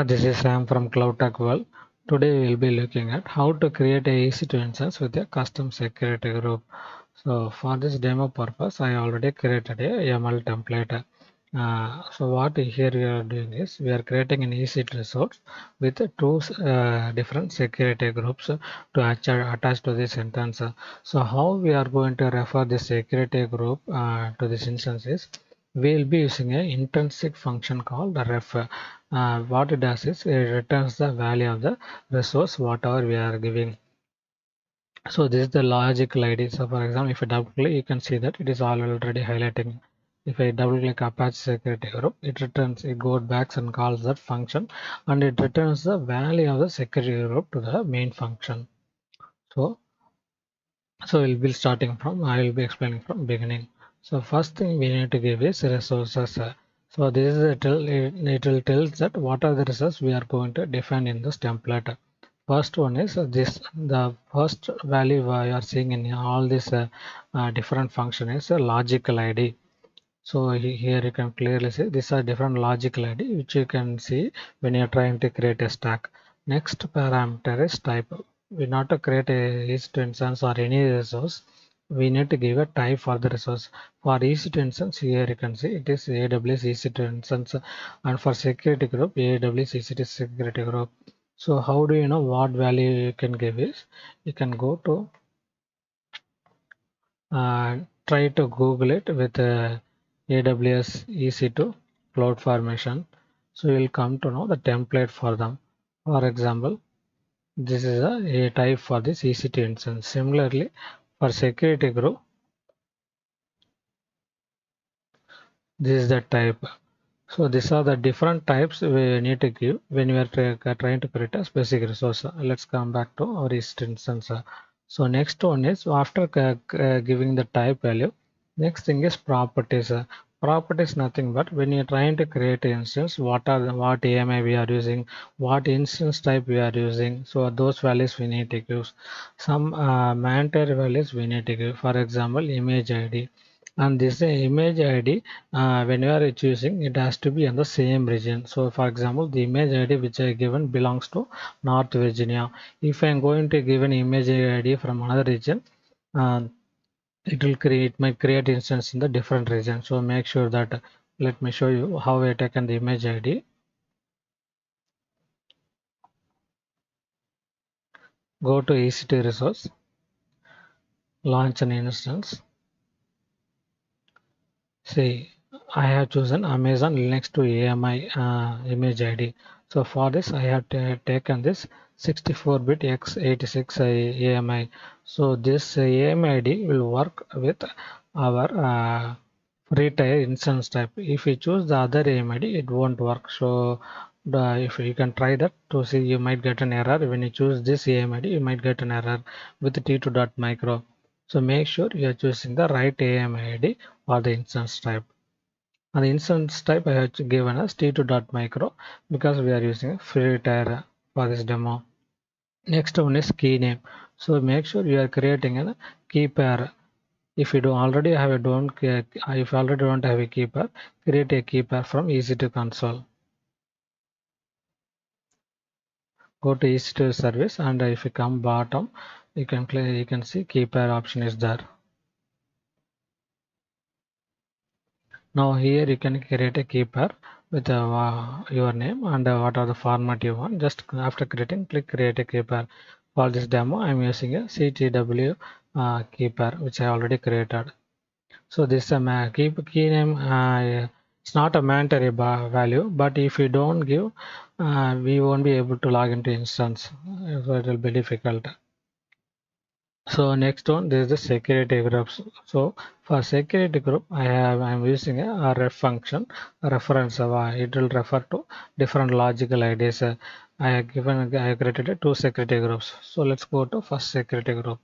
This is Sam from Cloud Tech World. Today we will be looking at how to create a EC2 instance with a custom security group. So for this demo purpose, I already created a YAML template. So what here we are doing is we are creating an EC2 resource with two different security groups to attach to this instance. So how we are going to refer this security group to this instance is we will be using an intrinsic function called the ref. What it does is it returns the value of the resource whatever we are giving. So this is the logical ID. So for example, if I double click, you can see that it is already highlighting. If I double click Apache security group, it goes back and calls that function, and it returns the value of the security group to the main function. So we'll be starting from, I will be explaining from beginning. So first thing we need to give is resources. So this is it will tell that what are the resources we are going to define in this template. First one is this, the first value we are seeing in all these different function is a logical ID. So here you can clearly see these are different logical ID which you can see when you are trying to create a stack. Next parameter is type. We not to create a EC2 instance or any resource. We need to give a type for the resource. For EC2 instance, here you can see it is AWS EC2 instance, and for security group AWS EC2 security group. So how do you know what value you can give is you can go to try to Google it with AWS EC2 Cloud Formation. So you'll come to know the template for them. For example, this is a type for this EC2 instance. Similarly, for security group, this is the type. So these are the different types we need to give when we are trying to create a specific resource. Let's come back to our instance. So next one is after giving the type value, next thing is properties. Properties nothing but when you're trying to create an instance, what AMI we are using, what instance type we are using. So those values we need to give. Some mandatory values we need to give. For example, image ID. And this image ID, when you are choosing, it has to be in the same region. So for example, the image ID which I given belongs to North Virginia. If I am going to give an image ID from another region, uh, it might create instance in the different region. So make sure that, let me show you how I taken the image ID. Go to EC2 resource, launch an instance. See, I have chosen Amazon Linux to AMI image ID. So for this, I have taken this 64-bit x86 AMI. So this AMI ID will work with our free tier instance type. If you choose the other AMI ID, it won't work. So if you can try that to see, you might get an error. When you choose this AMI ID, you might get an error with T2.micro. So make sure you are choosing the right AMI ID or the instance type. And the instance type I have given as T2.micro because we are using a free tier for this demo. Next one is key name. So make sure you are creating a key pair. If you already have a if you already don't have a key pair, create a key pair from EC2 console. Go to EC2 service, and if you come bottom, you can see key pair option is there. Now here you can create a key pair with your name and what are the format you want. Just after creating, click create a key pair. For this demo, I'm using a CTW key pair which I already created. So this key name. It's not a mandatory value, but if you don't give, we won't be able to log into instance. So it will be difficult. So next one, there is the security groups. So for security group, I'm using a ref function, a reference. It will refer to different logical IDs. I created two security groups. So let's go to first security group.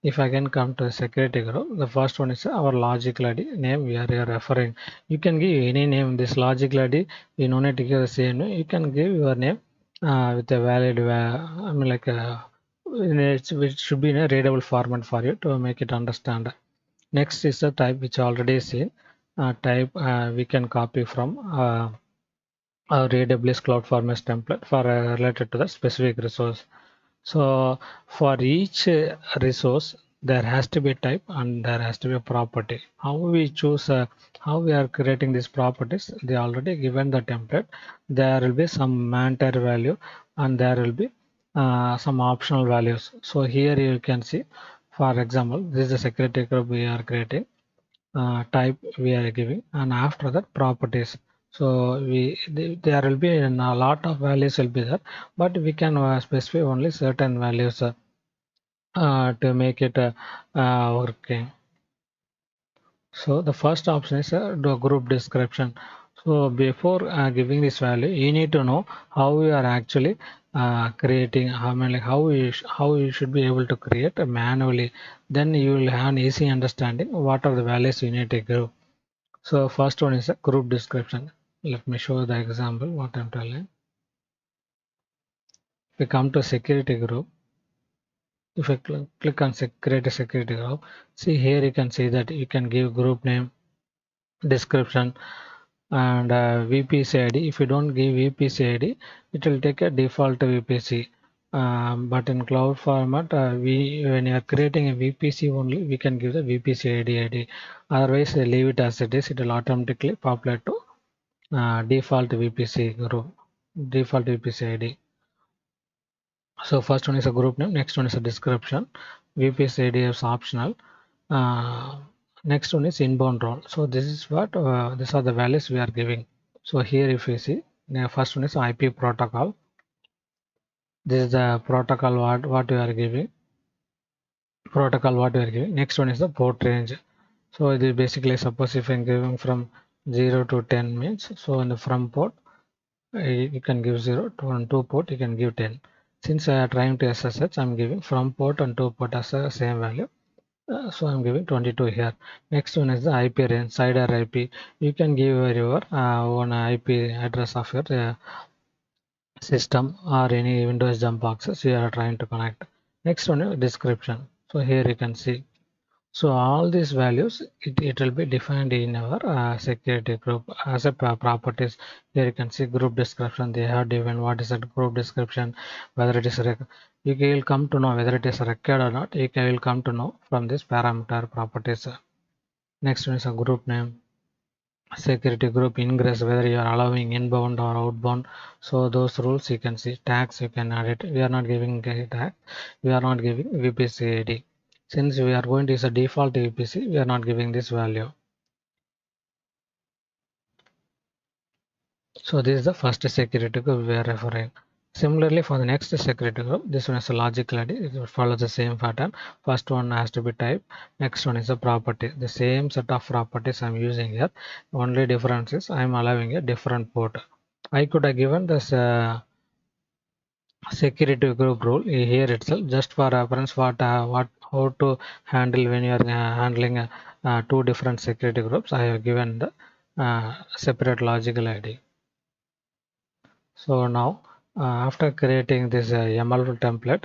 If I can come to a security group, the first one is our logical ID name we are referring. You can give any name. This logical ID, you don't need to give the same name. You can give your name with a valid, I mean like it should be in a readable format for you to make it understand. Next is the type which already seen. Type we can copy from or AWS CloudFormation template for related to the specific resource. So for each resource, there has to be a type and there has to be a property. How we choose, how we are creating these properties, they already given the template. There will be some mandatory value and there will be some optional values. So here you can see, for example, this is a security group we are creating, type we are giving, and after that properties. So there will be a lot of values will be there, but we can specify only certain values to make it working. So the first option is the group description. So before giving this value, you need to know how you are actually creating, how you should be able to create manually. Then you will have an easy understanding what are the values you need to give. So first one is a group description. Let me show the example what I'm telling. We come to security group. If I click on create a security group, see here you can see that you can give group name, description, and VPC ID. If you don't give VPC ID, it will take a default VPC. But in cloud format, when you are creating a VPC only, we can give the VPC ID. Otherwise, leave it as it is. It will automatically populate to default VPC group, default VPC ID. So first one is a group name, next one is a description. VPC ID is optional. Uh, Next one is inbound role. So this is what these are the values we are giving. So here if you see, the first one is IP protocol. This is the protocol what we are giving. Protocol what we are giving. Next one is the port range. So it is basically, suppose if I'm giving from 0 to 10 means, so in the from port you can give 0 to on 2 port you can give 10. Since I am trying to SSH, I'm giving from port and 2 port as the same value. So I'm giving 22 here. Next one is the IP range, CIDR IP. You can give your own IP address of your system or any Windows jump boxes you are trying to connect. Next one is description. So here you can see. So all these values, it will be defined in our security group as a properties. Here you can see group description. They have defined what is that group description, whether it is you will come to know whether it is required or not. You will come to know from this parameter properties. Next one is a group name, security group ingress, whether you are allowing inbound or outbound. So those rules you can see. Tags you can add it. We are not giving a tag. We are not giving VPC ID. Since we are going to use a default VPC, we are not giving this value. So this is the first security group we are referring. Similarly, for the next security group, this one is a logical ID. It will follow the same pattern. First one has to be type. Next one is a property. The same set of properties I'm using here. Only difference is I'm allowing a different port. I could have given this security group rule here itself, just for reference what how to handle when you are handling two different security groups. I have given the separate logical ID. So now after creating this YAML template,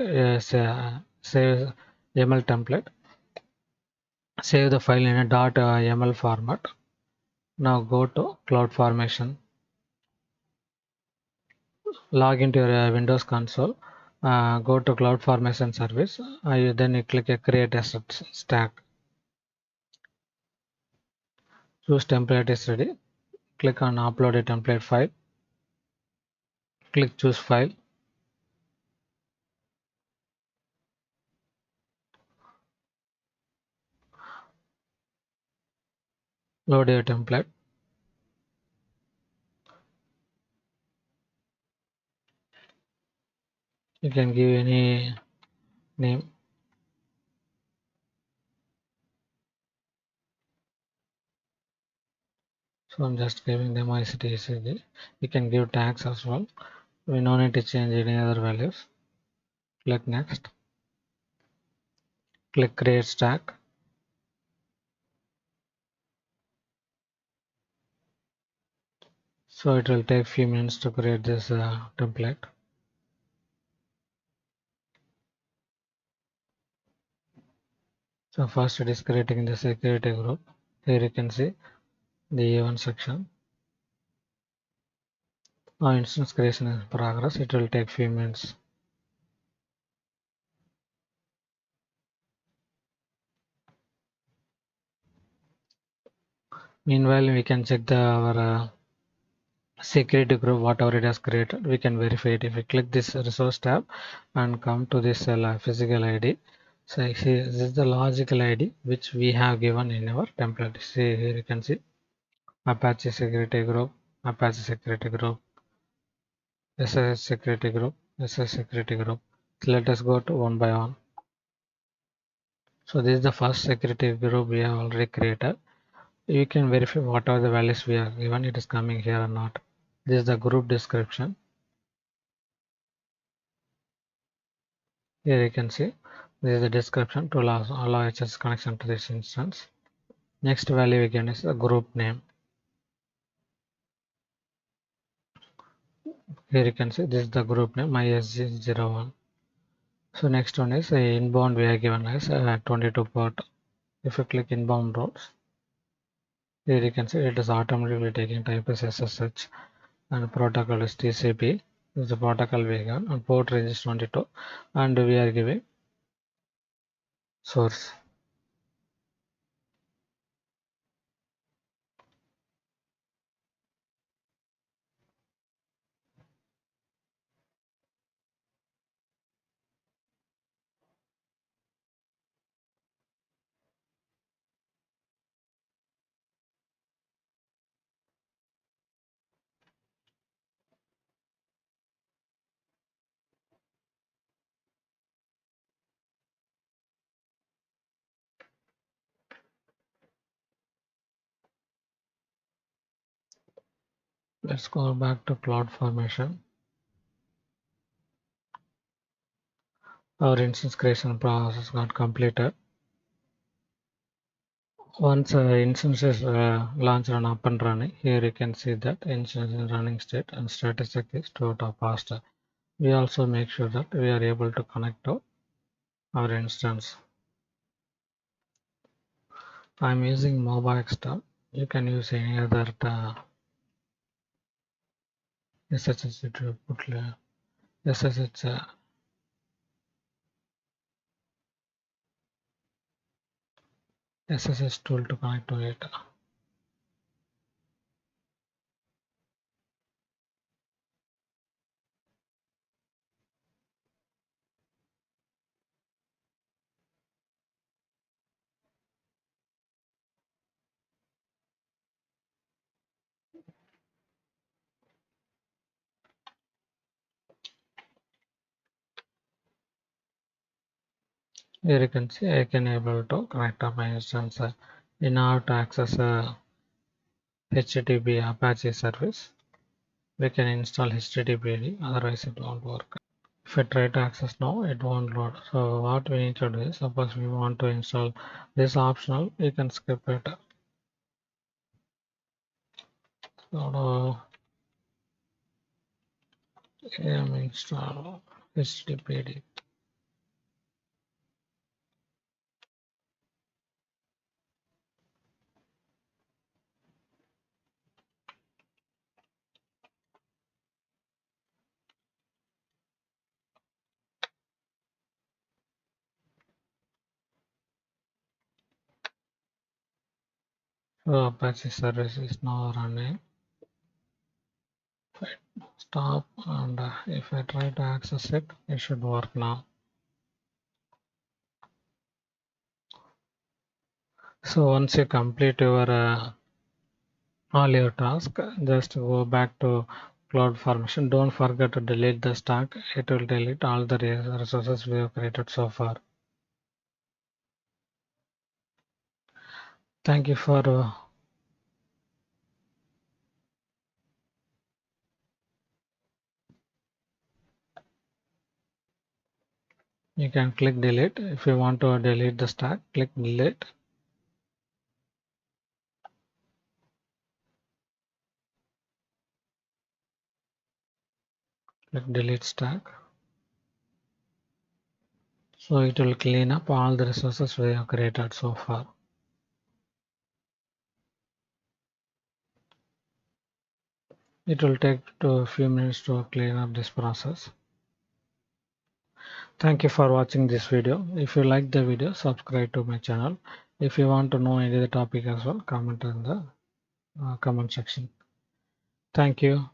save YAML template, save the file in a .yaml format. Now go to CloudFormation, log into your Windows console, go to CloudFormation service, then you click create asset stack. Choose template is ready. Click on upload a template file. Click choose file. Load your template. You can give any name. So I'm just giving them ICT. You can give tags as well. We no need to change any other values. Click next. Click create stack. So it will take few minutes to create this template. So first it is creating the security group. Here you can see the A1 section. Now instance creation is in progress. It will take few minutes. Meanwhile, we can check our security group, whatever it has created. We can verify it if we click this resource tab and come to this physical ID. So see, this is the logical ID which we have given in our template. See here you can see Apache security group, Apache security group, SSH security group, SSH security group. So let us go to one by one. So this is the first security group we have already created. You can verify whatever the values we have given, it is coming here or not. This is the group description. Here you can see this is the description to allow access connection to this instance. Next value again is the group name. Here you can see this is the group name MySG01. So next one is inbound we are given as 22 port. If you click inbound routes, here you can see it is automatically taking type as SSH and protocol is TCP. This is the protocol we have and port range is 22 and we are giving source. Let's go back to CloudFormation. Our instance creation process got completed. Once instance is launched and up and running, here you can see that instance is running state and statistic is stored or passed. We also make sure that we are able to connect to our instance. I'm using MobaXterm. You can use any other SSH to put SSH SSH tool to connect to it. Here you can see I can able to connect up my instance in order to access HTTP Apache service. We can install HTTP, otherwise it won't work. If I try to access now, it won't load. So what we need to do is, suppose we want to install this optional, you can skip it. So install HTTP. So Apache service is now running. Stop, and if I try to access it, it should work now. So once you complete your all your tasks, just go back to CloudFormation. Don't forget to delete the stack. It will delete all the resources we have created so far. Thank you for you can click delete. If you want to delete the stack, click delete. Click delete stack. So it will clean up all the resources we have created so far. It will take a few minutes to clean up this process. Thank you for watching this video. If you like the video, subscribe to my channel. If you want to know any other topic as well, comment in the comment section. Thank you.